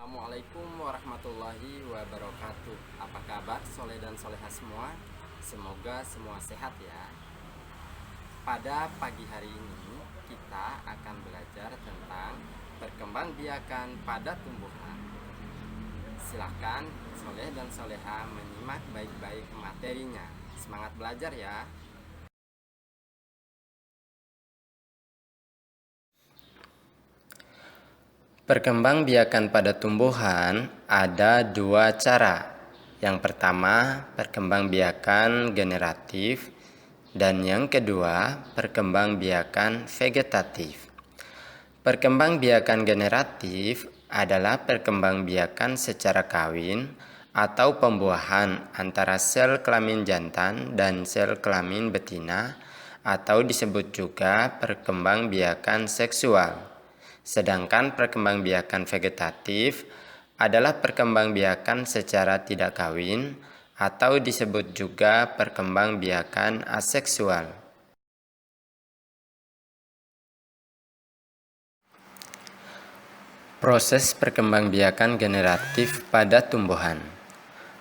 Assalamualaikum warahmatullahi wabarakatuh. Apa kabar soleh dan soleha semua? Semoga semua sehat ya. Pada pagi hari ini kita akan belajar tentang perkembangbiakan pada tumbuhan. Silahkan soleh dan soleha menyimak baik-baik materinya. Semangat belajar ya. Perkembangbiakan pada tumbuhan ada dua cara. Yang pertama, perkembangbiakan generatif, dan yang kedua, perkembangbiakan vegetatif. Perkembangbiakan generatif adalah perkembangbiakan secara kawin atau pembuahan antara sel kelamin jantan dan sel kelamin betina, atau disebut juga perkembangbiakan seksual. Sedangkan perkembangbiakan vegetatif adalah perkembangbiakan secara tidak kawin atau disebut juga perkembangbiakan aseksual. Proses perkembangbiakan generatif pada tumbuhan.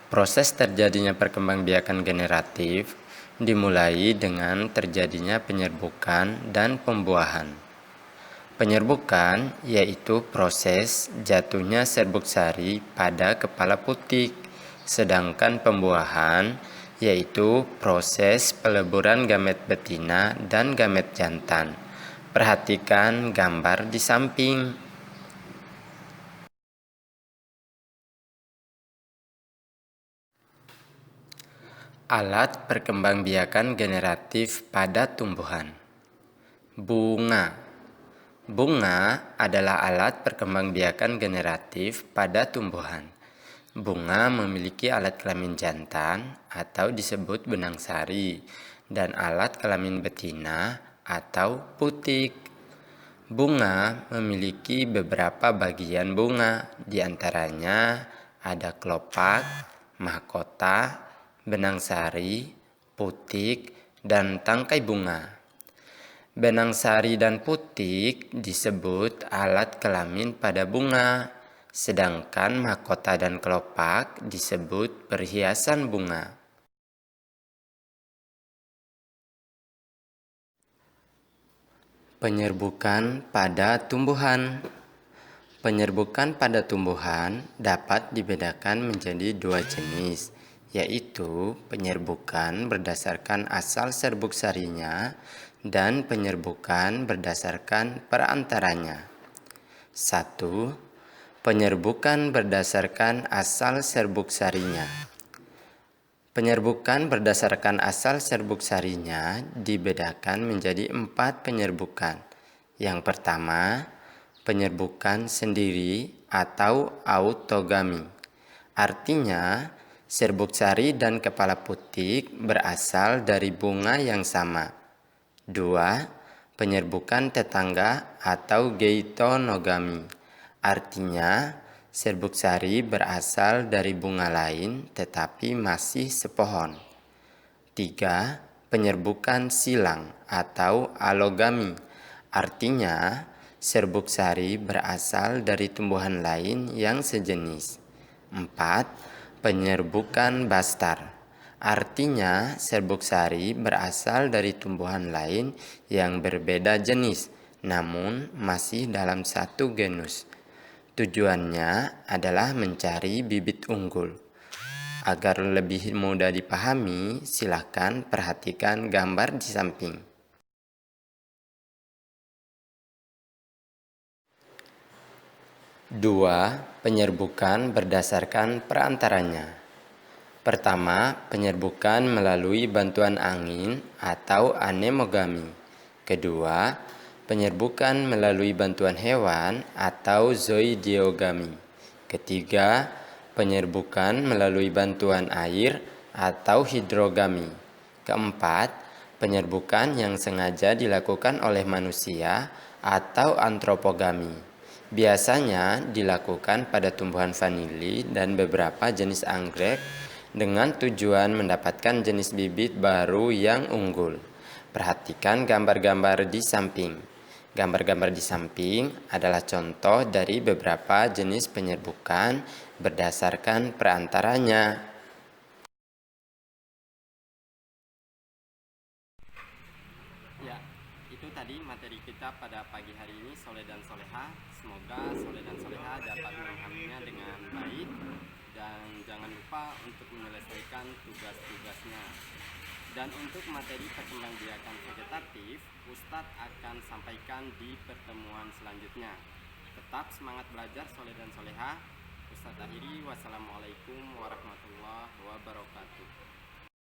Proses terjadinya perkembangbiakan generatif dimulai dengan terjadinya penyerbukan dan pembuahan. Penyerbukan yaitu proses jatuhnya serbuk sari pada kepala putik, sedangkan pembuahan yaitu proses peleburan gamet betina dan gamet jantan. Perhatikan gambar di samping. Alat perkembangbiakan generatif pada tumbuhan. Bunga. Bunga adalah alat perkembangbiakan generatif pada tumbuhan. Bunga memiliki alat kelamin jantan atau disebut benang sari dan alat kelamin betina atau putik. Bunga memiliki beberapa bagian bunga, diantaranya ada kelopak, mahkota, benang sari, putik, dan tangkai bunga. Benang sari dan putik disebut alat kelamin pada bunga, sedangkan mahkota dan kelopak disebut perhiasan bunga. Penyerbukan pada tumbuhan. Penyerbukan pada tumbuhan dapat dibedakan menjadi dua jenis, yaitu penyerbukan berdasarkan asal serbuk sarinya dan penyerbukan berdasarkan perantaranya. 1. Penyerbukan berdasarkan asal serbuk sarinya. Penyerbukan berdasarkan asal serbuk sarinya dibedakan menjadi 4 penyerbukan. Yang pertama, penyerbukan sendiri atau autogami. Artinya, serbuk sari dan kepala putik berasal dari bunga yang sama. 2. Penyerbukan tetangga atau geitonogami. Artinya, serbuk sari berasal dari bunga lain tetapi masih sepohon. 3. Penyerbukan silang atau alogami. Artinya, serbuk sari berasal dari tumbuhan lain yang sejenis. 4. Penyerbukan bastar. Artinya, serbuk sari berasal dari tumbuhan lain yang berbeda jenis, namun masih dalam satu genus. Tujuannya adalah mencari bibit unggul. Agar lebih mudah dipahami, silakan perhatikan gambar di samping. 2. Penyerbukan berdasarkan perantaranya. Pertama, penyerbukan melalui bantuan angin atau anemogami. Kedua, penyerbukan melalui bantuan hewan atau zoidiogami. Ketiga, penyerbukan melalui bantuan air atau hidrogami. Keempat, penyerbukan yang sengaja dilakukan oleh manusia atau antropogami. Biasanya dilakukan pada tumbuhan vanili dan beberapa jenis anggrek dengan tujuan mendapatkan jenis bibit baru yang unggul. Perhatikan gambar-gambar di samping. Gambar-gambar di samping adalah contoh dari beberapa jenis penyerbukan berdasarkan perantaranya. Ya, itu tadi materi kita pada pagi hari ini, Soleh dan Soleha. Semoga Soleh dan Soleha dapat memahaminya dengan baik dan jangan lupa untuk menyelesaikan tugas-tugasnya. Dan untuk materi perkembangbiakan vegetatif, Ustadz akan sampaikan di pertemuan selanjutnya. Tetap semangat belajar Soleh dan Soleha. Ustadz akhiri, wassalamualaikum warahmatullahi wabarakatuh.